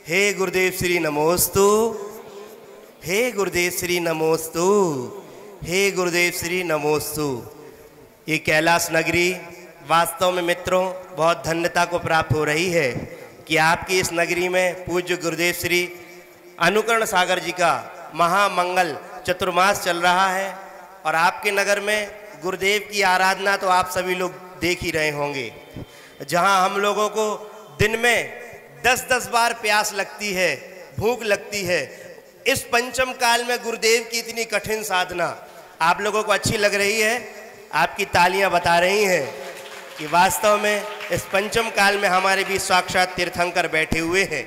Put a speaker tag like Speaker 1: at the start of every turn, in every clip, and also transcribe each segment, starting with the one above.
Speaker 1: हे गुरुदेव श्री नमोस्तु, हे गुरुदेव श्री नमोस्तु, हे गुरुदेव श्री नमोस्तु। ये कैलाश नगरी वास्तव में मित्रों बहुत धन्यता को प्राप्त हो रही है कि आपकी इस नगरी में पूज्य गुरुदेव श्री अनुकरण सागर जी का महामंगल चतुर्मास चल रहा है और आपके नगर में गुरुदेव की आराधना तो आप सभी लोग देख ही रहे होंगे, जहां हम लोगों को दिन में 10-10 बार प्यास लगती है, भूख लगती है। इस पंचम काल में गुरुदेव की इतनी कठिन साधना आप लोगों को अच्छी लग रही है। आपकी तालियां बता रही हैं कि वास्तव में इस पंचम काल में हमारे भी साक्षात तीर्थंकर बैठे हुए हैं।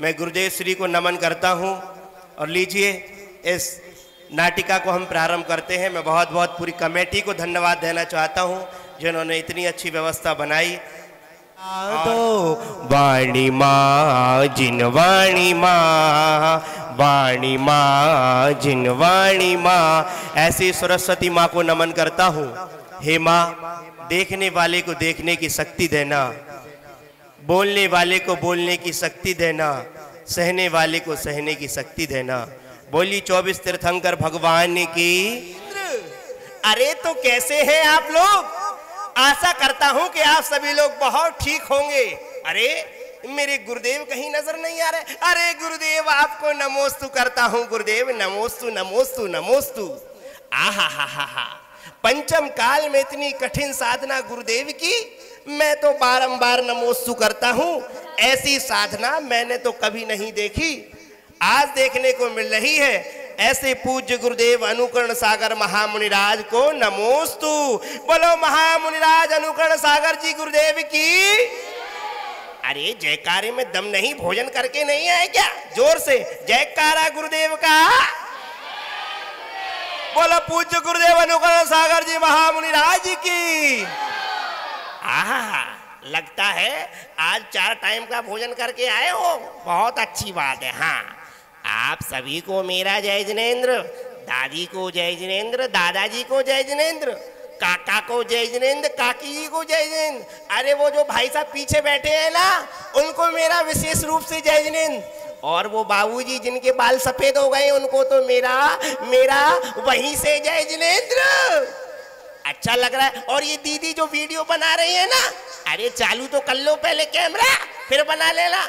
Speaker 1: मैं गुरुदेव श्री को नमन करता हूं और लीजिए इस नाटिका को हम प्रारंभ करते हैं। मैं बहुत बहुत पूरी कमेटी को धन्यवाद देना चाहता हूं जिन्होंने इतनी अच्छी व्यवस्था बनाई। तो वाणी माँ जिन वाणी माँ, वाणी माँ जिन वाणी माँ, ऐसी सरस्वती माँ को नमन करता हूँ। हे माँ, देखने वाले को देखने की शक्ति देना, बोलने वाले को बोलने की शक्ति देना, सहने वाले को सहने की शक्ति देना। बोली 24 तीर्थंकर भगवान की। अरे तो कैसे हैं आप लोग? आशा करता हूं कि आप सभी लोग बहुत ठीक होंगे। अरे मेरे गुरुदेव कहीं नजर नहीं आ रहे। अरे गुरुदेव आपको नमोस्तु करता हूं। गुरुदेव नमोस्तु नमोस्तु नमोस्तु। आहा हा हा हा, पंचम काल में इतनी कठिन साधना गुरुदेव की मैं तो बारंबार नमोस्तु करता हूं। ऐसी साधना मैंने तो कभी नहीं देखी, आज देखने को मिल रही है। ऐसे पूज्य गुरुदेव अनुकरण सागर महामुनिराज को नमोस्तु। बोलो महामुनिराज अनुकरण सागर जी गुरुदेव की। अरे जयकारे में दम नहीं, भोजन करके नहीं आए क्या? जोर से जयकारा गुरुदेव का। बोलो पूज्य गुरुदेव अनुकरण सागर जी महामुनिराज की। आहा, लगता है आज 4 टाइम का भोजन करके आए हो, बहुत अच्छी बात है। हाँ, आप सभी को मेरा जय जिनेंद्र, दादी को जय जिनेंद्र, दादाजी को जय जिनेंद्र, काका को जय जिनेंद्र, काकी जी को जय जिनेंद्र। अरे वो जो भाई साहब पीछे बैठे हैं ना, उनको मेरा विशेष रूप से जय जिनेंद्र। और वो बाबूजी जिनके बाल सफेद हो गए उनको तो मेरा वहीं से जय जिनेंद्र। अच्छा लग रहा है। और ये दीदी जो वीडियो बना रही है ना, अरे चालू तो कर लो पहले कैमरा, फिर बना लेना।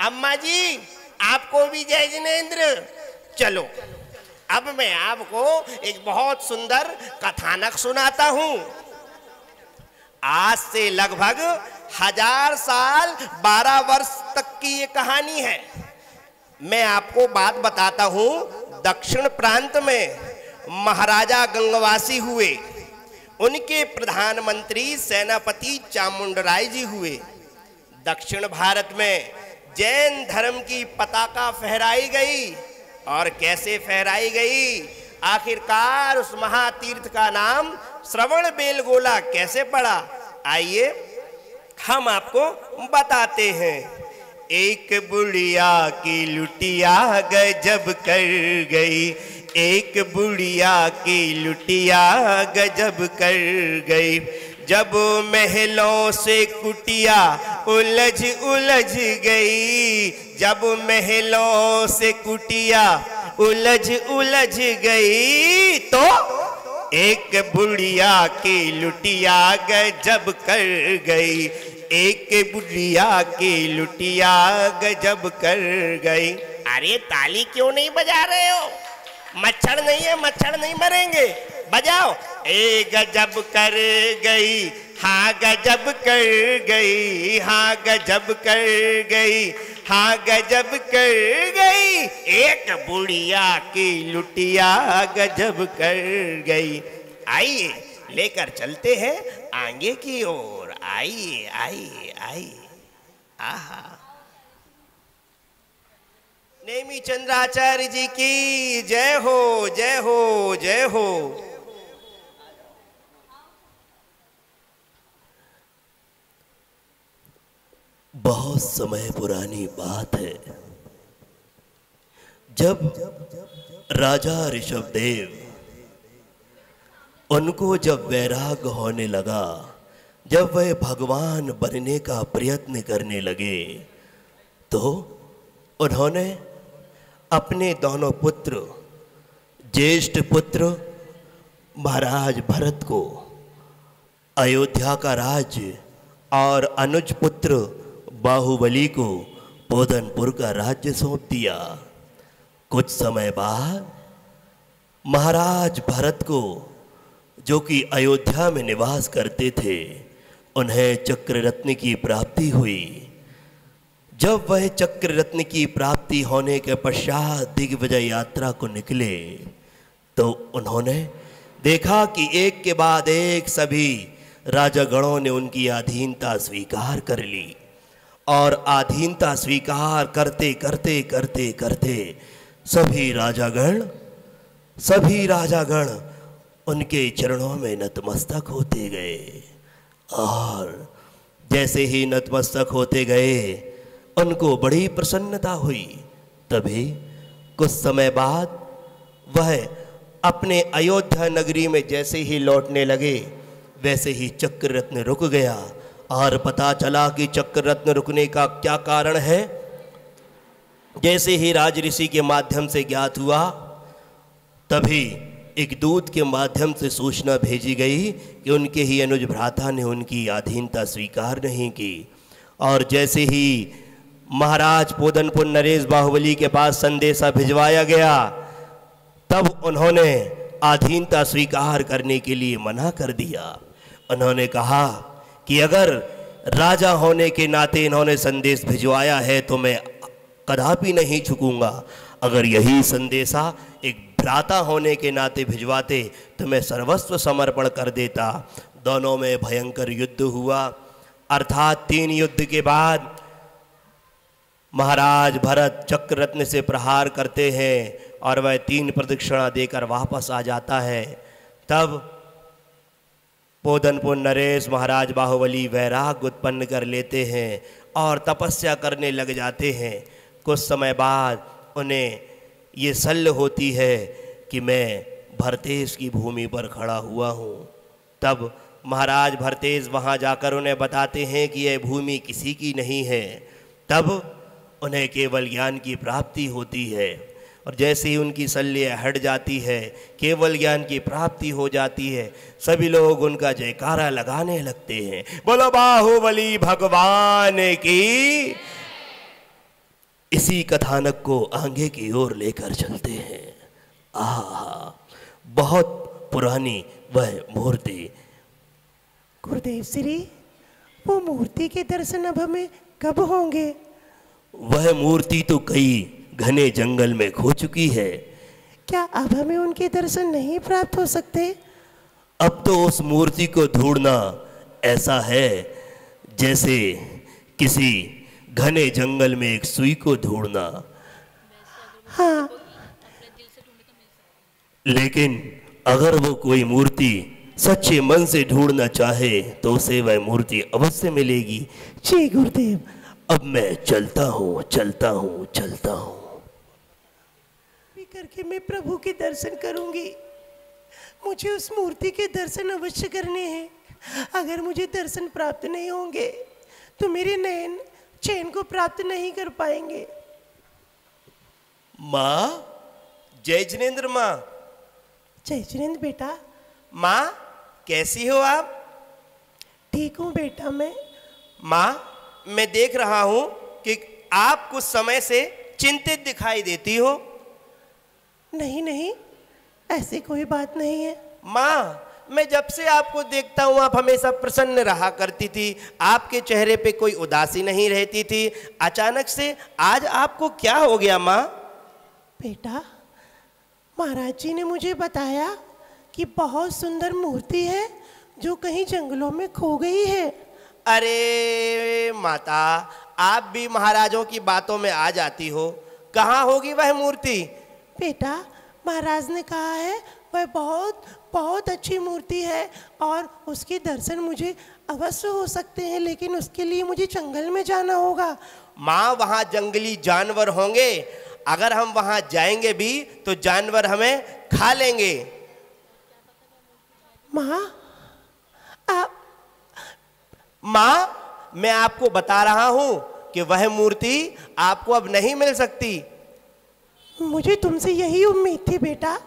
Speaker 1: अम्मा जी आपको भी जय जिनेंद्र। चलो अब मैं आपको एक बहुत सुंदर कथानक सुनाता हूं। आज से लगभग 1000 साल 12 वर्ष तक की ये कहानी है। मैं आपको बात बताता हूं। दक्षिण प्रांत में महाराजा गंगवासी हुए, उनके प्रधानमंत्री सेनापति चामुंडराय जी हुए। दक्षिण भारत में जैन धर्म की पताका फहराई गई। और कैसे फहराई गई? आखिरकार उस महातीर्थ का नाम श्रवण बेलगोला कैसे पड़ा, आइए हम आपको बताते हैं। एक बुढ़िया की लुटिया गजब कर गई, एक बुढ़िया की लुटिया गजब कर गई। जब महलों से कुटिया उलझ उलझ गई, जब महलों से कुटिया उलझ उलझ गई, तो एक बुढ़िया की लुटिया गजब कर गई, एक बुढ़िया की लुटिया गजब कर गई। अरे ताली क्यों नहीं बजा रहे हो? मच्छर नहीं है, मच्छर नहीं मरेंगे, बजाओ। ए गजब कर गई, हाँ गजब कर गई, हाँ गजब कर गई, हाँ गजब कर गई, एक बुढ़िया की लुटिया गजब कर गई। आइए लेकर चलते हैं आगे की ओर। आइए आइए आइए। आहा, नेमी चंद्राचार्य जी की जय हो, जय हो, जय हो।
Speaker 2: बहुत समय पुरानी बात है, जब राजा ऋषभदेव, उनको जब वैराग्य होने लगा, जब वह भगवान बनने का प्रयत्न करने लगे, तो उन्होंने अपने दोनों पुत्र, ज्येष्ठ पुत्र महाराज भरत को अयोध्या का राज्य और अनुज पुत्र बाहुबली को पोदनपुर का राज्य सौंप दिया। कुछ समय बाद महाराज भरत को, जो कि अयोध्या में निवास करते थे, उन्हें चक्र रत्न की प्राप्ति हुई। जब वह चक्र रत्न की प्राप्ति होने के पश्चात दिग्विजय यात्रा को निकले तो उन्होंने देखा कि एक के बाद एक सभी राजागणों ने उनकी अधीनता स्वीकार कर ली और अधीनता स्वीकार करते करते करते करते सभी राजागण उनके चरणों में नतमस्तक होते गए। और जैसे ही नतमस्तक होते गए उनको बड़ी प्रसन्नता हुई। तभी कुछ समय बाद वह अपने अयोध्या नगरी में जैसे ही लौटने लगे वैसे ही चक्र रत्न रुक गया। और पता चला कि चक्र रत्न रुकने का क्या कारण है। जैसे ही राज ऋषि के माध्यम से ज्ञात हुआ, तभी एक दूत के माध्यम से सूचना भेजी गई कि उनके ही अनुज भ्राता ने उनकी अधीनता स्वीकार नहीं की। और जैसे ही महाराज पोदनपुर नरेश बाहुबली के पास संदेशा भिजवाया गया, तब उन्होंने अधीनता स्वीकार करने के लिए मना कर दिया। उन्होंने कहा कि अगर राजा होने के नाते इन्होंने संदेश भिजवाया है तो मैं कदापि नहीं झुकूंगा। अगर यही संदेशा एक भ्राता होने के नाते भिजवाते तो मैं सर्वस्व समर्पण कर देता। दोनों में भयंकर युद्ध हुआ। अर्थात 3 युद्ध के बाद महाराज भरत चक्र रत्न से प्रहार करते हैं और वह 3 प्रदक्षिणा देकर वापस आ जाता है। तब पोदनपुर नरेश महाराज बाहुबली वैराग्य उत्पन्न कर लेते हैं और तपस्या करने लग जाते हैं। कुछ समय बाद उन्हें ये सल्ह होती है कि मैं भरतेश की भूमि पर खड़ा हुआ हूँ। तब महाराज भरतेश वहाँ जाकर उन्हें बताते हैं कि यह भूमि किसी की नहीं है। तब उन्हें केवल ज्ञान की प्राप्ति होती है। और जैसे ही उनकी शल्य हट जाती है, केवल ज्ञान की प्राप्ति हो जाती है, सभी लोग उनका जयकारा लगाने लगते हैं। बोलो बाहुबली भगवान की। इसी कथानक को आगे की ओर लेकर चलते हैं। बहुत पुरानी वह मूर्ति।
Speaker 3: गुरुदेव श्री, वो मूर्ति के दर्शन अब हमें कब होंगे?
Speaker 2: वह मूर्ति तो कई घने जंगल में खो चुकी है।
Speaker 3: क्या अब हमें उनके दर्शन नहीं प्राप्त हो सकते?
Speaker 2: अब तो उस मूर्ति को ढूंढना ऐसा है जैसे किसी घने जंगल में एक सुई को ढूंढना।
Speaker 3: हाँ,
Speaker 2: लेकिन अगर वो कोई मूर्ति सच्चे मन से ढूंढना चाहे तो उसे वह मूर्ति अवश्य मिलेगी।
Speaker 3: जी गुरुदेव।
Speaker 2: अब मैं चलता हूँ।
Speaker 3: करके मैं प्रभु के दर्शन करूंगी। मुझे उस मूर्ति के दर्शन अवश्य करने हैं। अगर मुझे दर्शन प्राप्त नहीं होंगे तो मेरे नयन चैन को प्राप्त नहीं कर पाएंगे।
Speaker 1: माँ, जय जिनेन्द्र माँ।
Speaker 3: जय जिनेन्द्र बेटा।
Speaker 1: माँ, कैसी हो आप?
Speaker 3: ठीक हूँ बेटा मैं।
Speaker 1: माँ, मैं देख रहा हूँ कि आप कुछ समय से चिंतित दिखाई देती हो।
Speaker 3: नहीं नहीं, ऐसी कोई बात नहीं है।
Speaker 1: माँ, मैं जब से आपको देखता हूँ आप हमेशा प्रसन्न रहा करती थी। आपके चेहरे पे कोई उदासी नहीं रहती थी। अचानक से आज आपको क्या हो गया माँ?
Speaker 3: बेटा, महाराज जी ने मुझे बताया कि बहुत सुंदर मूर्ति है जो कहीं जंगलों में खो गई है।
Speaker 1: अरे माता, आप भी महाराजों की बातों में आ जाती हो। कहाँ होगी वह मूर्ति?
Speaker 3: बेटा, महाराज ने कहा है वह बहुत बहुत अच्छी मूर्ति है और उसके दर्शन मुझे अवश्य हो सकते हैं, लेकिन उसके लिए मुझे जंगल में जाना होगा।
Speaker 1: माँ, वहाँ जंगली जानवर होंगे। अगर हम वहाँ जाएंगे भी तो जानवर हमें खा लेंगे।
Speaker 3: माँ,
Speaker 1: माँ, मैं आपको बता रहा हूँ कि वह मूर्ति आपको अब नहीं मिल सकती।
Speaker 3: मुझे तुमसे यही उम्मीद थी बेटा।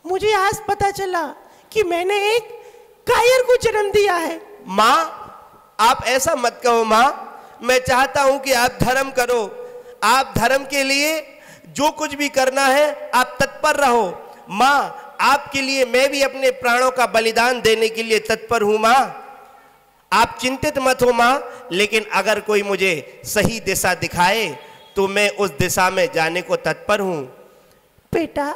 Speaker 3: मुझे आज पता चला कि मैंने एक कायर को जन्म दिया है।
Speaker 1: माँ, आप ऐसा मत कहो माँ। मैं चाहता हूं कि आप धर्म करो। आप धर्म के लिए जो कुछ भी करना है आप तत्पर रहो। माँ, आपके लिए मैं भी अपने प्राणों का बलिदान देने के लिए तत्पर हूं माँ। आप चिंतित मत हो माँ। लेकिन अगर कोई मुझे सही दिशा दिखाए तो मैं उस दिशा में जाने को तत्पर हूं।
Speaker 3: बेटा,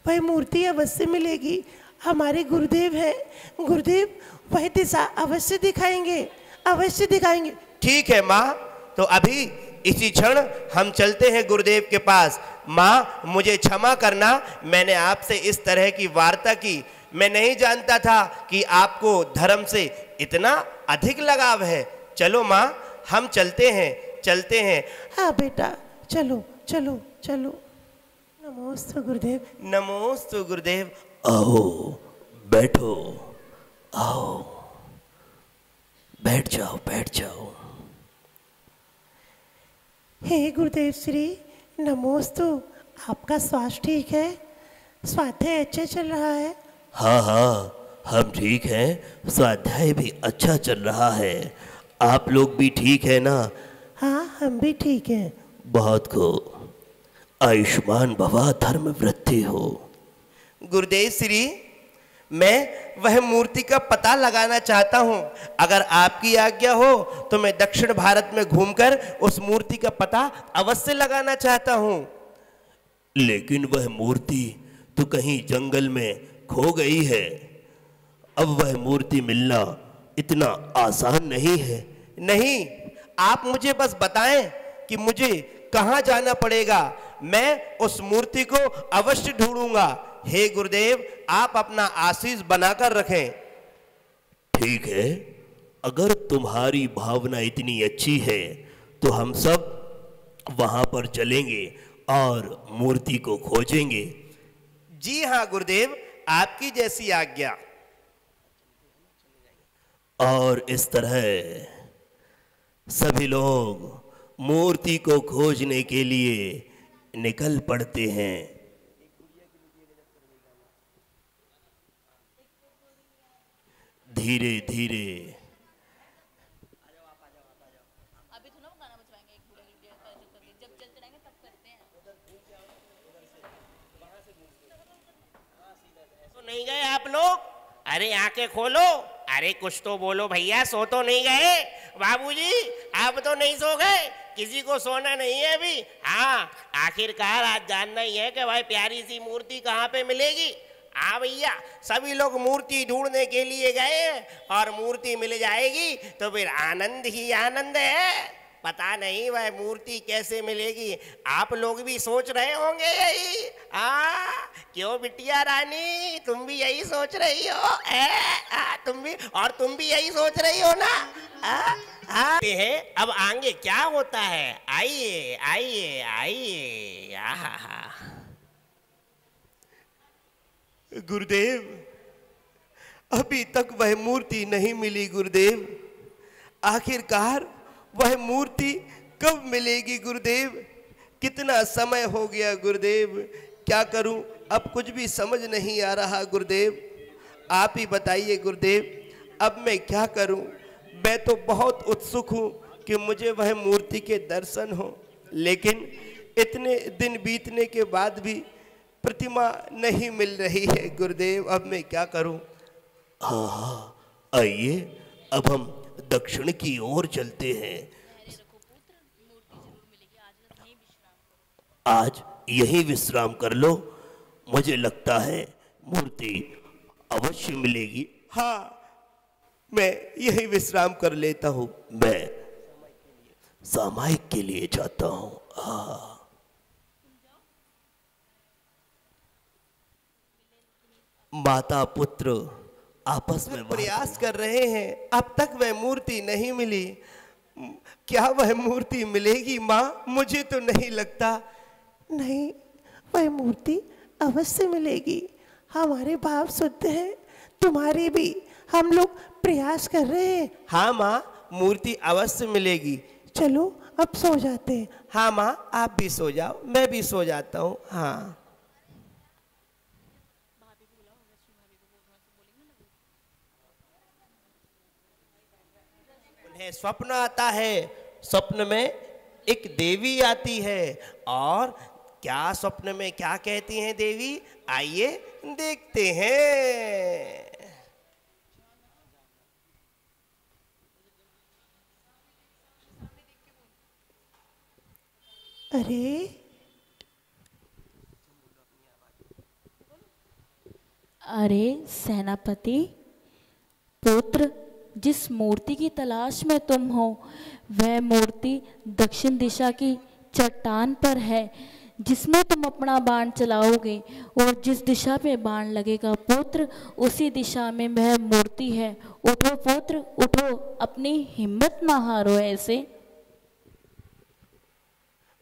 Speaker 3: वह मूर्ति अवश्य मिलेगी। हमारे गुरुदेव हैं। गुरुदेव वह दिशा अवश्य दिखाएंगे, अवश्य दिखाएंगे।
Speaker 1: ठीक है माँ, तो अभी इसी क्षण हम चलते हैं गुरुदेव के पास। माँ, मुझे क्षमा करना, मैंने आपसे इस तरह की वार्ता की। मैं नहीं जानता था कि आपको धर्म से इतना अधिक लगाव है। चलो माँ, हम चलते हैं, चलते हैं।
Speaker 3: हाँ बेटा, चलो चलो चलो। नमोस्तु गुरुदेव।
Speaker 1: नमोस्तु गुरुदेव।
Speaker 2: आओ, बैठो, आओ, बैठ जाओ, बैठ जाओ।
Speaker 3: हे गुरुदेव श्री, नमोस्तु। आपका स्वास्थ्य ठीक है? स्वाध्याय अच्छा चल रहा है?
Speaker 2: हाँ हाँ, हम ठीक हैं। स्वाध्याय भी अच्छा चल रहा है। आप लोग भी ठीक है ना?
Speaker 3: हाँ, हम भी ठीक हैं।
Speaker 2: बहुत को आयुष्मान भवा, धर्म वृद्धि हो।
Speaker 1: गुरुदेव श्री, मैं वह मूर्ति का पता लगाना चाहता हूं। अगर आपकी आज्ञा हो तो मैं दक्षिण भारत में घूमकर उस मूर्ति का पता अवश्य लगाना चाहता हूं।
Speaker 2: लेकिन वह मूर्ति तो कहीं जंगल में खो गई है। अब वह मूर्ति मिलना इतना आसान नहीं है।
Speaker 1: नहीं, आप मुझे बस बताएं कि मुझे कहां जाना पड़ेगा। मैं उस मूर्ति को अवश्य ढूंढूंगा। हे गुरुदेव, आप अपना आशीष बनाकर रखें।
Speaker 2: ठीक है, अगर तुम्हारी भावना इतनी अच्छी है तो हम सब वहां पर चलेंगे और मूर्ति को खोजेंगे।
Speaker 1: जी हाँ गुरुदेव, आपकी जैसी आज्ञा।
Speaker 2: और इस तरह सभी लोग मूर्ति को खोजने के लिए निकल पड़ते हैं। धीरे धीरे
Speaker 4: अभी तो ना वो गाना बजवाएंगे एक पूरा जब चलते रहेंगे तब करते हैं।
Speaker 1: तो नहीं गए आप लोग? अरे आंखें खोलो, अरे कुछ तो बोलो भैया, सो तो नहीं गए? बाबूजी, आप तो नहीं सो गए? किसी को सोना नहीं है अभी? हाँ, आखिरकार आज जानना ही है कि भाई प्यारी सी मूर्ति कहाँ पे मिलेगी। हाँ भैया, सभी लोग मूर्ति ढूंढने के लिए गए और मूर्ति मिल जाएगी तो फिर आनंद ही आनंद है। पता नहीं वह मूर्ति कैसे मिलेगी। आप लोग भी सोच रहे होंगे यही। क्यों बिटिया रानी, तुम भी यही सोच रही हो? तुम भी यही सोच रही हो ना? हैं अब आगे क्या होता है। आइए आइए आइए। गुरुदेव, अभी तक वह मूर्ति नहीं मिली गुरुदेव। आखिरकार वह मूर्ति कब मिलेगी गुरुदेव? कितना समय हो गया गुरुदेव, क्या करूं, अब कुछ भी समझ नहीं आ रहा गुरुदेव। आप ही बताइए गुरुदेव, अब मैं क्या करूं? मैं तो बहुत उत्सुक हूं कि मुझे वह मूर्ति के दर्शन हो, लेकिन इतने दिन बीतने के बाद भी प्रतिमा नहीं मिल रही है गुरुदेव। अब मैं क्या करूं?
Speaker 2: हाँ हाँ, आइए अब हम दक्षिण की ओर चलते हैं। आज यही विश्राम कर लो। मुझे लगता है मूर्ति अवश्य मिलेगी।
Speaker 1: हाँ, मैं यही विश्राम कर लेता हूँ।
Speaker 2: मैं सामायिक के लिए जाता हूँ।
Speaker 1: माता पुत्र आपस में प्रयास कर रहे हैं, अब तक वह मूर्ति नहीं मिली। क्या वह मूर्ति मिलेगी माँ? मुझे तो नहीं लगता।
Speaker 3: नहीं, वह मूर्ति अवश्य मिलेगी। हमारे भाव शुद्ध हैं, तुम्हारे भी। हम लोग प्रयास कर रहे हैं।
Speaker 1: हाँ माँ, मूर्ति अवश्य मिलेगी।
Speaker 3: चलो अब सो जाते हैं।
Speaker 2: हाँ माँ, आप भी सो जाओ, मैं भी सो जाता हूँ। हाँ। उन्हें स्वप्न आता है, स्वप्न में एक देवी आती है, और क्या स्वप्न में क्या कहती हैं देवी, आइए देखते हैं।
Speaker 3: अरे
Speaker 4: अरे सेनापति पुत्र, जिस मूर्ति की तलाश में तुम हो वह मूर्ति दक्षिण दिशा की चट्टान पर है, जिसमें तुम अपना बाण चलाओगे, और जिस दिशा पे बाण लगेगा पुत्र, उसी दिशा में वह मूर्ति है। उठो पुत्र उठो, अपनी हिम्मत ना हारो ऐसे।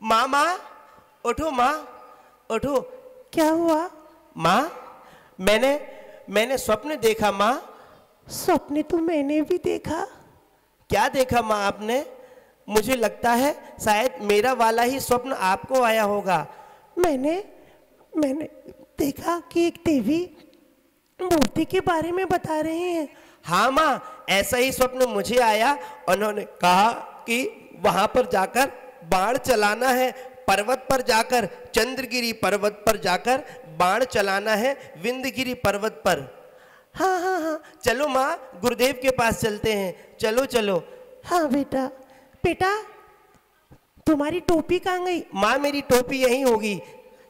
Speaker 2: माँ माँ उठो, माँ उठो।
Speaker 3: क्या हुआ?
Speaker 2: माँ, मैंने स्वप्न देखा माँ।
Speaker 3: स्वप्न तो मैंने भी देखा।
Speaker 2: क्या देखा माँ आपने? मुझे लगता है शायद मेरा वाला ही स्वप्न आपको आया होगा।
Speaker 3: मैंने देखा कि एक देवी मूर्ति के बारे में बता रहे हैं।
Speaker 2: हाँ माँ, ऐसा ही स्वप्न मुझे आया। उन्होंने कहा कि वहां पर जाकर बाण चलाना है, पर्वत पर जाकर, चंद्रगिरी पर्वत पर जाकर बाण चलाना है, विंध्यगिरी पर्वत पर।
Speaker 3: हाँ हाँ हाँ।
Speaker 2: चलो माँ, गुरुदेव के पास चलते हैं। चलो चलो।
Speaker 3: हाँ बेटा। बेटा तुम्हारी टोपी कहाँ गई?
Speaker 2: माँ, मेरी टोपी यहीं होगी।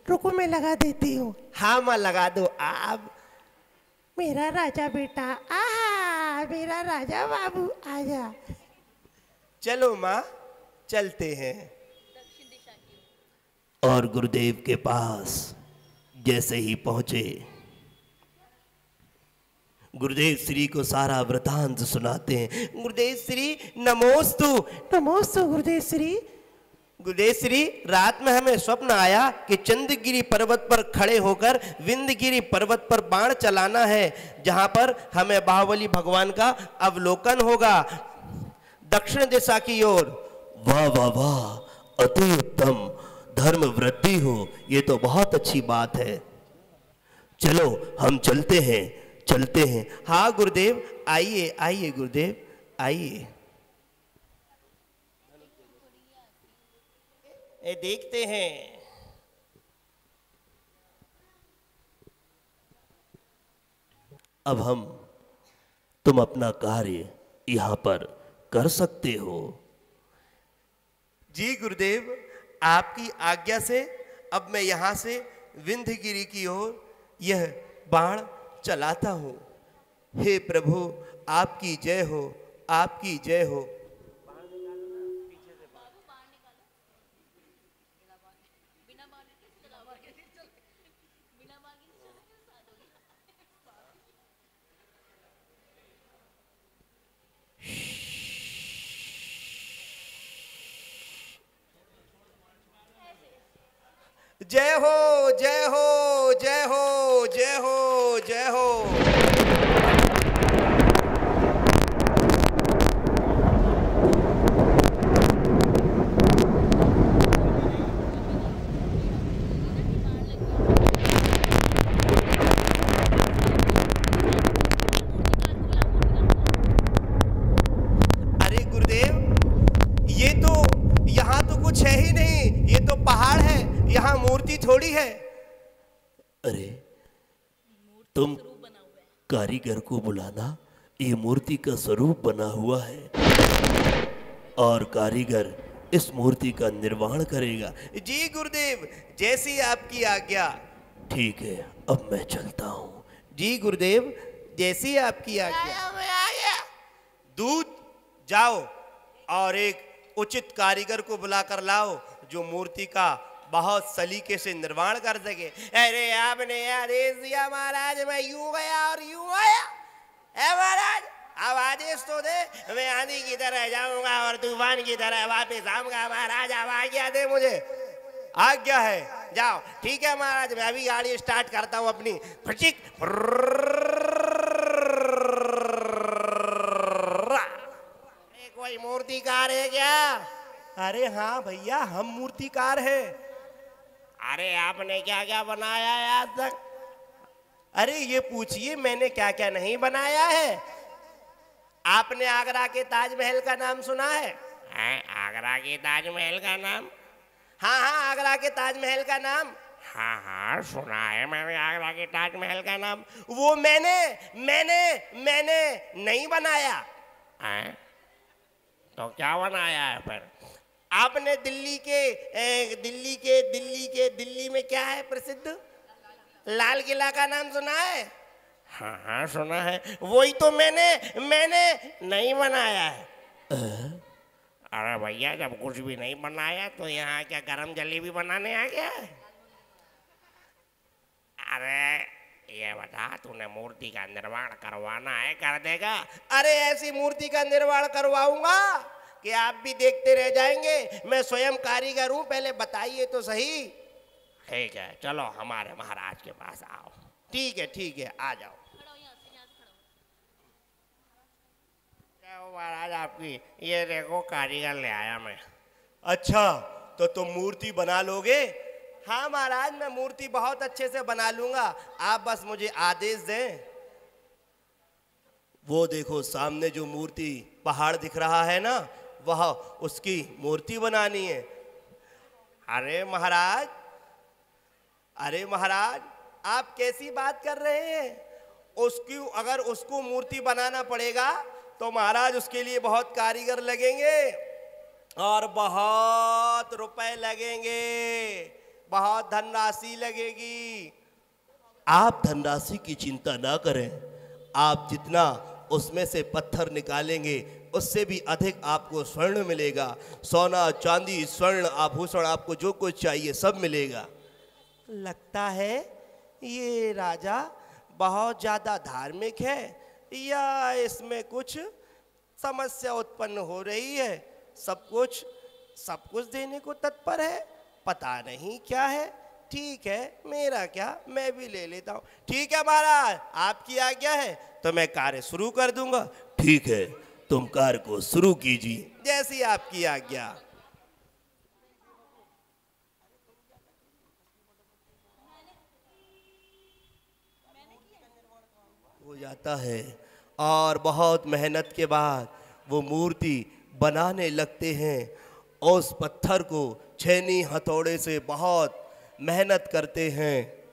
Speaker 3: रुको मैं लगा देती हूँ।
Speaker 2: हाँ माँ, लगा दो आप।
Speaker 3: मेरा राजा बेटा, आहा मेरा राजा बाबू, आजा।
Speaker 2: चलो माँ, चलते हैं।
Speaker 1: और गुरुदेव के पास जैसे ही पहुंचे, गुरुदेव श्री को सारा वृतांत सुनाते हैं।
Speaker 2: गुरुदेव श्री नमोस्तु।
Speaker 3: नमोस्तु गुरुदेव श्री।
Speaker 2: गुरुदेव श्री, रात में हमें स्वप्न आया कि चंद्रगिरी पर्वत पर खड़े होकर विंध्यगिरी पर्वत पर बाण चलाना है, जहां पर हमें बाहुबली भगवान का अवलोकन होगा, दक्षिण दिशा की ओर।
Speaker 1: वाह वाह वाह, अति उत्तम, धर्म वृद्धि हो, ये तो बहुत अच्छी बात है। चलो हम चलते हैं, चलते हैं।
Speaker 2: हाँ गुरुदेव, आइए आइए गुरुदेव, आइए। देखते हैं।
Speaker 1: अब तुम अपना कार्य यहाँ पर कर सकते हो।
Speaker 2: जी गुरुदेव, आपकी आज्ञा से अब मैं यहाँ से विंध्यगिरी की ओर यह बाण चलाता हूँ। हे प्रभु, आपकी जय हो, आपकी जय हो। जय हो जय हो जय हो जय हो जय हो। अरे गुरुदेव, ये तो यहाँ तो कुछ है ही नहीं, ये तो पहाड़ है, यहाँ मूर्ति थोड़ी है।
Speaker 1: अरे तुम कारीगर को बुलाना, ये मूर्ति का स्वरूप बना हुआ है और कारीगर इस मूर्ति का निर्माण करेगा।
Speaker 2: जी गुरुदेव, जैसी आपकी आज्ञा।
Speaker 1: ठीक है, अब मैं चलता हूँ।
Speaker 2: जी गुरुदेव, जैसी आपकी आज्ञा। दूत जाओ और एक उचित कारीगर को बुलाकर लाओ जो मूर्ति का बहुत सलीके से निर्माण कर सके। अरे आपने आदेश दिया महाराज, मैं यूं गया और यूं आया। है महाराज, अब आदेश तो दे, मैं आंधी की तरह जाऊंगा और तूफान की तरह वापस आऊंगा। महाराज अब आज्ञा दे मुझे। आज्ञा है, जाओ। ठीक है महाराज, मैं अभी गाड़ी स्टार्ट करता हूँ अपनी। फचिक कोई मूर्तिकार है क्या?
Speaker 3: अरे हाँ भैया, हम मूर्तिकार हैं।
Speaker 1: अरे आपने क्या क्या बनाया है आज तक?
Speaker 3: अरे ये पूछिए मैंने क्या क्या नहीं बनाया है। आपने आगरा के ताजमहल का नाम सुना है?
Speaker 1: हैं, आगरा के ताजमहल का नाम?
Speaker 3: हाँ हाँ, आगरा के ताजमहल का नाम।
Speaker 1: हाँ हाँ सुना है मैंने आगरा के ताजमहल का नाम।
Speaker 3: वो मैंने नहीं बनाया।
Speaker 1: हैं? तो क्या बनाया है फिर?
Speaker 3: आपने दिल्ली में क्या है प्रसिद्ध? लाल किला का नाम सुना है?
Speaker 1: हाँ हाँ सुना है। वही तो मैंने नहीं बनाया है। अरे भैया, जब कुछ भी नहीं बनाया तो यहाँ क्या गरम जलेबी बनाने आ गया है? अरे ये बता, तूने मूर्ति का निर्माण करवाना है, कर देगा?
Speaker 3: अरे ऐसी मूर्ति का निर्माण करवाऊंगा कि आप भी देखते रह जाएंगे। मैं स्वयं कारीगर हूँ, पहले बताइए तो सही।
Speaker 1: ठीक है, चलो हमारे महाराज के पास आओ।
Speaker 3: ठीक है, आ जाओ।
Speaker 1: क्या हो महाराज आपकी? ये देखो कारीगर ले आया मैं।
Speaker 3: अच्छा, तो तुम मूर्ति बना लोगे? हाँ महाराज, मैं मूर्ति बहुत अच्छे से बना लूंगा, आप बस मुझे आदेश दें। वो देखो सामने जो मूर्ति पहाड़ दिख रहा है ना, वह उसकी मूर्ति बनानी है। अरे महाराज, आप कैसी बात कर रहे हैं? अगर उसको मूर्ति बनाना पड़ेगा तो महाराज उसके लिए बहुत कारीगर लगेंगे और बहुत रुपए लगेंगे, बहुत धनराशि लगेगी।
Speaker 2: आप धनराशि की चिंता ना करें। आप जितना उसमें से पत्थर निकालेंगे उससे भी अधिक आपको स्वर्ण मिलेगा। सोना चांदी स्वर्ण आभूषण, आपको जो कुछ चाहिए सब मिलेगा।
Speaker 3: लगता है ये राजा बहुत ज़्यादा धार्मिक है या इसमें कुछ समस्या उत्पन्न हो रही है। सब कुछ देने को तत्पर है, पता नहीं क्या है। ठीक है, मेरा क्या, मैं भी ले लेता हूँ। ठीक है महाराज, आपकी आज्ञा है तो मैं कार्य शुरू कर दूंगा।
Speaker 2: ठीक है, तुम कार्य को शुरू कीजिए।
Speaker 3: जैसी आपकी आज्ञा।
Speaker 2: हो जाता है और बहुत मेहनत के बाद वो मूर्ति बनाने लगते हैं। उस पत्थर को छेनी हथौड़े से बहुत मेहनत करते हैं।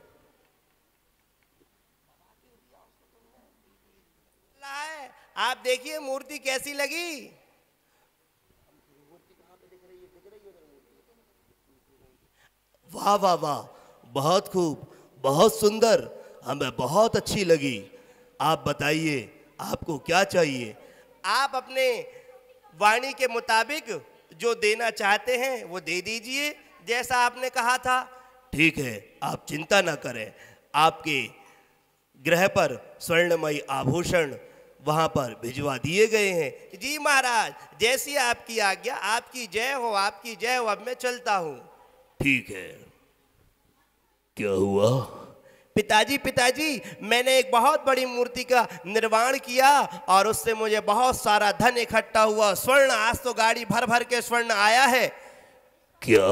Speaker 3: आप देखिए मूर्ति कैसी लगी।
Speaker 2: वाह वाह वाह, बहुत खूब, बहुत सुंदर, हमें बहुत अच्छी लगी। आप बताइए आपको क्या चाहिए?
Speaker 3: आप अपने वाणी के मुताबिक जो देना चाहते हैं वो दे दीजिए, जैसा आपने कहा था।
Speaker 2: ठीक है, आप चिंता न करें। आपके गृह पर स्वर्णमयी आभूषण वहां पर भिजवा दिए गए हैं।
Speaker 3: जी महाराज, जैसी आपकी आज्ञा। आपकी जय हो, आपकी जय हो। अब मैं चलता हूँ।
Speaker 2: ठीक है। क्या हुआ?
Speaker 3: पिताजी, मैंने एक बहुत बड़ी मूर्ति का निर्माण किया और उससे मुझे बहुत सारा धन इकट्ठा हुआ। स्वर्ण, आज तो गाड़ी भर भर के स्वर्ण आया है।
Speaker 2: क्या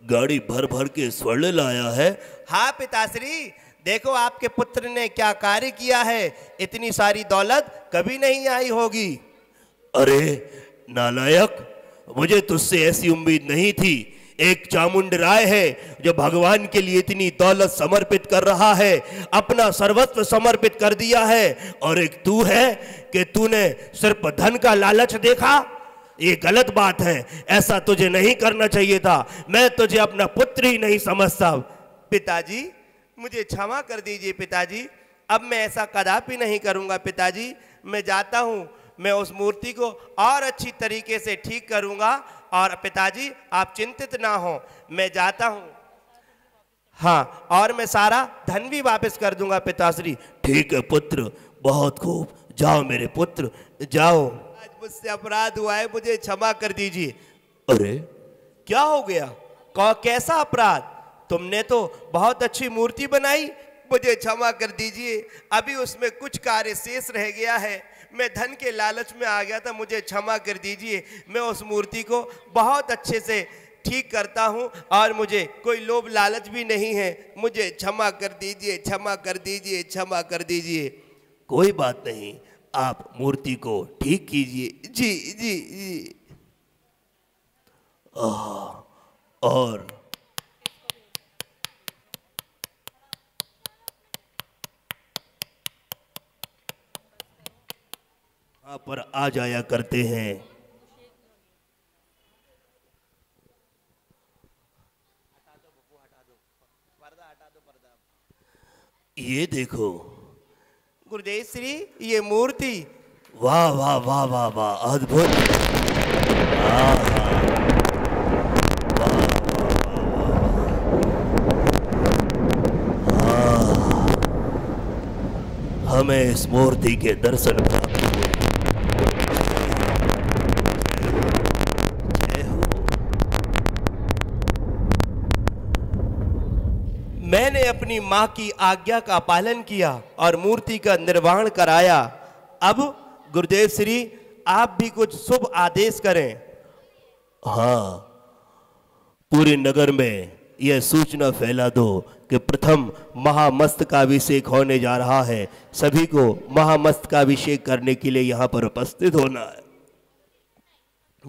Speaker 2: गाड़ी भर भर के स्वर्ण लाया है?
Speaker 3: हाँ पिताश्री, देखो आपके पुत्र ने क्या कार्य किया है। इतनी सारी दौलत कभी नहीं आई होगी।
Speaker 2: अरे नालायक, मुझे तुझसे ऐसी उम्मीद नहीं थी। एक चामुंड राय है जो भगवान के लिए इतनी दौलत समर्पित कर रहा है, अपना सर्वस्व समर्पित कर दिया है, और एक तू है कि तूने सिर्फ धन का लालच देखा। ये गलत बात है, ऐसा तुझे नहीं करना चाहिए था। मैं तुझे अपना पुत्र ही नहीं समझता।
Speaker 3: पिताजी मुझे क्षमा कर दीजिए पिताजी, अब मैं ऐसा कदापि नहीं करूंगा। पिताजी मैं जाता हूँ, मैं उस मूर्ति को और अच्छी तरीके से ठीक करूंगा। और पिताजी आप चिंतित ना हो, मैं जाता हूँ। हाँ, और मैं सारा धन भी वापस कर दूंगा पिताश्री।
Speaker 2: ठीक है पुत्र, बहुत खूब, जाओ मेरे पुत्र जाओ।
Speaker 3: आज मुझसे अपराध हुआ है, मुझे क्षमा कर दीजिए।
Speaker 2: अरे
Speaker 3: क्या हो गया? कैसा अपराध? तुमने तो बहुत अच्छी मूर्ति बनाई, मुझे क्षमा कर दीजिए। अभी उसमें कुछ कार्य शेष रह गया है,
Speaker 1: मैं धन के लालच में आ गया था, मुझे क्षमा कर दीजिए। मैं उस मूर्ति को बहुत अच्छे से ठीक करता हूँ और मुझे कोई लोभ लालच भी नहीं है। मुझे क्षमा कर दीजिए, क्षमा कर दीजिए, क्षमा कर दीजिए।
Speaker 2: कोई बात नहीं, आप मूर्ति को ठीक कीजिए।
Speaker 1: जी जी जी।
Speaker 2: और यहाँ पर आ जाया करते हैं। ये देखो
Speaker 1: गुरुदेव श्री, ये मूर्ति।
Speaker 2: वाह वाह वाह वाह वाह, अद्भुत। हमें इस मूर्ति के दर्शन प्राप्त हुए। जय हो।
Speaker 1: मैंने अपनी माँ की आज्ञा का पालन किया और मूर्ति का निर्माण कराया। अब गुरुदेव श्री, आप भी कुछ शुभ आदेश करें।
Speaker 2: हाँ, पूरे नगर में यह सूचना फैला दो कि प्रथम महामस्तकाभिषेक होने जा रहा है। सभी को महामस्तकाभिषेक करने के लिए यहाँ पर उपस्थित होना है।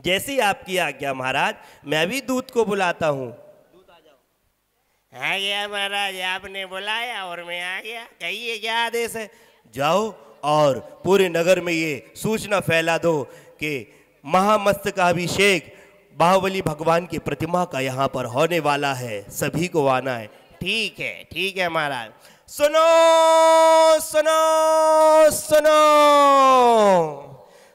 Speaker 1: जैसी आपकी आज्ञा महाराज, मैं भी दूत को बुलाता हूँ। आ गया महाराज, आपने बुलाया और मैं आ गया। कहिए क्या आदेश है।
Speaker 2: जाओ और पूरे नगर में ये सूचना फैला दो कि महामस्तकाभिषेक बाहुबली भगवान की प्रतिमा का यहाँ पर होने वाला है। सभी को आना है।
Speaker 1: ठीक है महाराज। सुनो सुनो सुनो,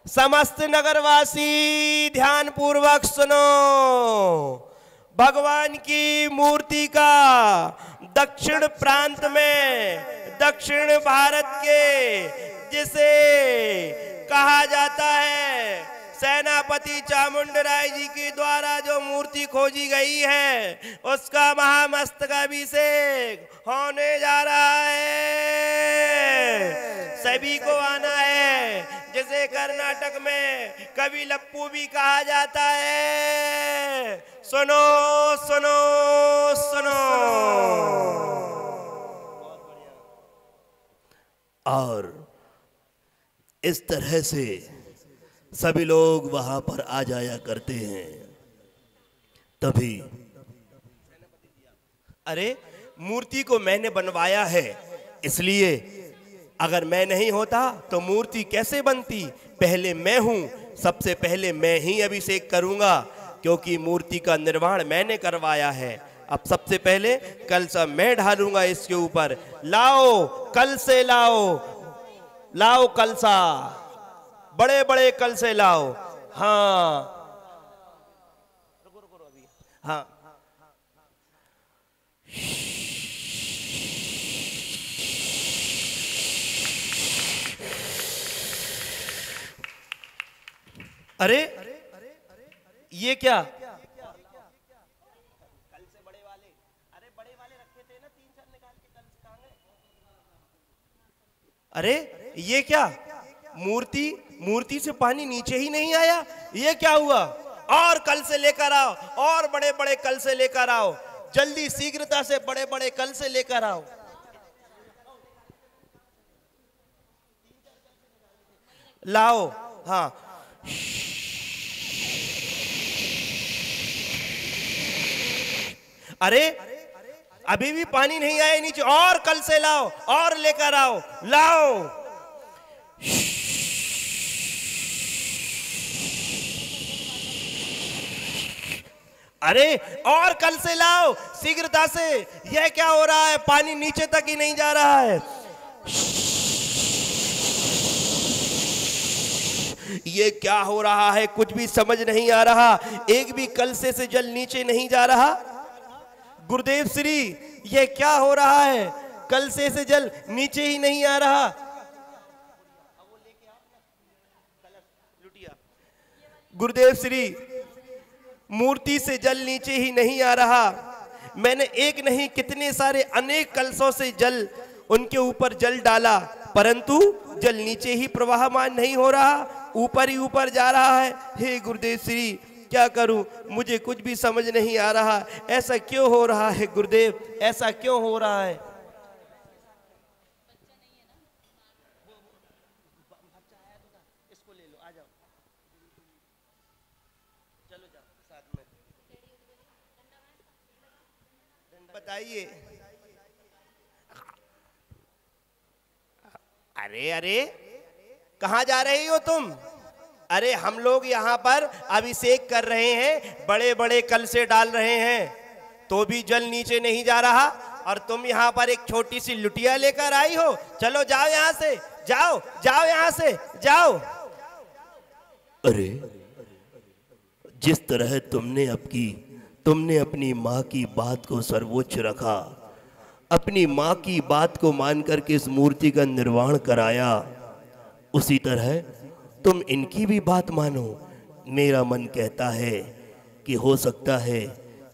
Speaker 1: समस्त नगरवासी ध्यान पूर्वक सुनो। भगवान की मूर्ति का दक्षिण प्रांत में, दक्षिण भारत के, जिसे कहा जाता है सेनापति चामुंडराय जी के द्वारा जो मूर्ति खोजी गई है, उसका महामस्तकाभिषेक होने जा रहा है। सभी को आना है। जिसे कर्नाटक में कवि लप्पू भी कहा जाता है। सुनो सुनो सुनो।
Speaker 2: और इस तरह से सभी लोग वहां पर आ जाया करते हैं। तभी
Speaker 1: अरे, मूर्ति को मैंने बनवाया है, इसलिए अगर मैं नहीं होता तो मूर्ति कैसे बनती। पहले मैं हूं, सबसे पहले मैं ही अभिषेक करूंगा, क्योंकि मूर्ति का निर्माण मैंने करवाया है। अब सबसे पहले कलश मैं ढालूंगा इसके ऊपर। लाओ कलशे, लाओ कलशा, बड़े बड़े कलशे लाओ। हाँ हाँ, अरे ये क्या। कलशे बड़े वाले, अरे बड़े वाले रखे थे ना, 3-4 निकाल के कलशे कहाँ गए। अरे ये क्या, मूर्ति से पानी नीचे ही नहीं आया। ये क्या हुआ। और कल से लेकर आओ, और बड़े बड़े कल से लेकर आओ, जल्दी शीघ्रता से बड़े बड़े कल से लेकर आओ। लाओ। हाँ, अरे अभी भी पानी नहीं आया नीचे, और कल से लाओ, और लेकर आओ। लाओ। अरे और कल से लाओ शीघ्रता से। यह क्या हो रहा है, पानी नीचे तक ही नहीं जा रहा है। ये क्या हो रहा है, कुछ भी समझ नहीं आ रहा। एक भी कलसे से जल नीचे नहीं जा रहा। गुरुदेव श्री, ये क्या हो रहा है, कलसे से जल नीचे ही नहीं आ रहा। गुरुदेव श्री, मूर्ति से जल नीचे ही नहीं आ रहा। मैंने एक नहीं कितने सारे अनेक कलशों से जल, उनके ऊपर जल डाला,
Speaker 2: परंतु जल नीचे ही प्रवाहमान नहीं हो रहा, ऊपर ही ऊपर जा रहा है। हे गुरुदेव श्री, क्या करूं, मुझे कुछ भी समझ नहीं आ रहा। ऐसा क्यों हो रहा है गुरुदेव, ऐसा क्यों हो रहा है? बताइए। अरे अरे, कहाँ जा रही हो तुम? अरे हम लोग यहाँ पर अभिषेक कर रहे हैं, बड़े बड़े कल से डाल रहे हैं, तो भी जल नीचे नहीं जा रहा, और तुम यहाँ पर एक छोटी सी लुटिया लेकर आई हो। चलो जाओ यहाँ से, जाओ जाओ यहाँ से, जाओ।
Speaker 3: अरे जिस तरह तुमने अपनी माँ की बात को सर्वोच्च रखा, अपनी माँ की बात को मान करके इस मूर्ति का निर्माण कराया, उसी तरह तुम इनकी भी बात मानो। मेरा मन कहता है कि हो सकता है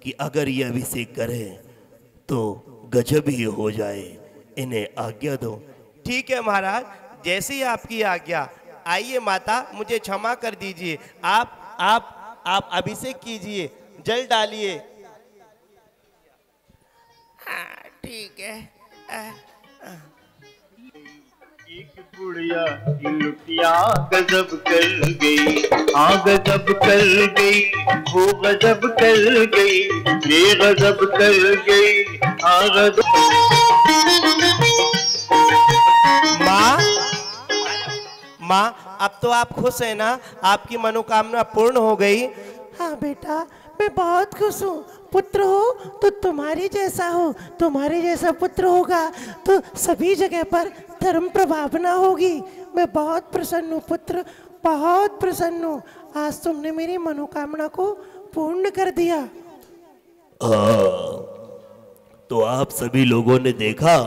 Speaker 3: कि अगर ये अभिषेक करें तो गजब ही हो जाए। इन्हें आज्ञा दो।
Speaker 2: ठीक है महाराज, जैसी आपकी आज्ञा। आइए माता, मुझे क्षमा कर दीजिए। आप अभिषेक कीजिए, जल डालिए। ठीक है।
Speaker 5: एक बुढ़िया लुटिया गजब कर गई, हाँ गजब कर गई, वो गजब कर गई, ये गजब कर गई, हाँ गजब।
Speaker 2: माँ, अब तो आप खुश हैं ना? आपकी मनोकामना पूर्ण हो गई?
Speaker 3: हाँ बेटा, मैं बहुत खुश हूँ। पुत्र हो तो तुम्हारे जैसा हो, तुम्हारे जैसा पुत्र होगा तो सभी जगह पर धर्म प्रभावना होगी। मैं बहुत प्रसन्न हूँ पुत्र, बहुत प्रसन्न हूँ। आज तुमने मेरी मनोकामना को पूर्ण कर दिया।
Speaker 2: तो आप सभी लोगों ने देखा,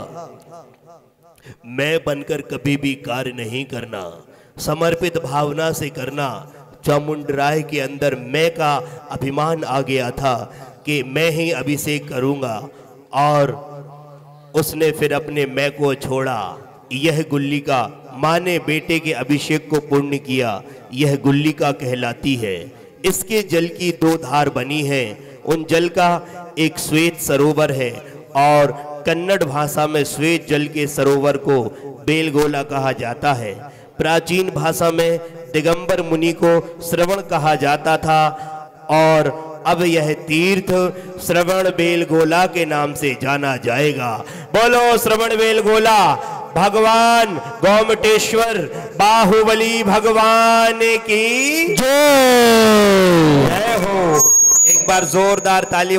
Speaker 2: मैं बनकर कभी भी कार्य नहीं करना, समर्पित भावना से करना। चामुंडराय के अंदर मैं का अभिमान आ गया था कि मैं ही अभिषेक करूंगा, और उसने फिर अपने मैं को छोड़ा। यह गुल्लिका, माँ ने बेटे के अभिषेक को पूर्ण किया, यह गुल्लिका कहलाती है। इसके जल की दो धार बनी है, उन जल का एक श्वेत सरोवर है, और कन्नड़ भाषा में श्वेत जल के सरोवर को बेलगोला कहा जाता है। प्राचीन भाषा में दिगंबर मुनि को श्रवण कहा जाता था, और अब यह तीर्थ श्रवण बेलगोला के नाम से जाना जाएगा। बोलो श्रवण बेलगोला भगवान गोमटेश्वर बाहुबली भगवान की जय हो। एक बार जोरदार ताली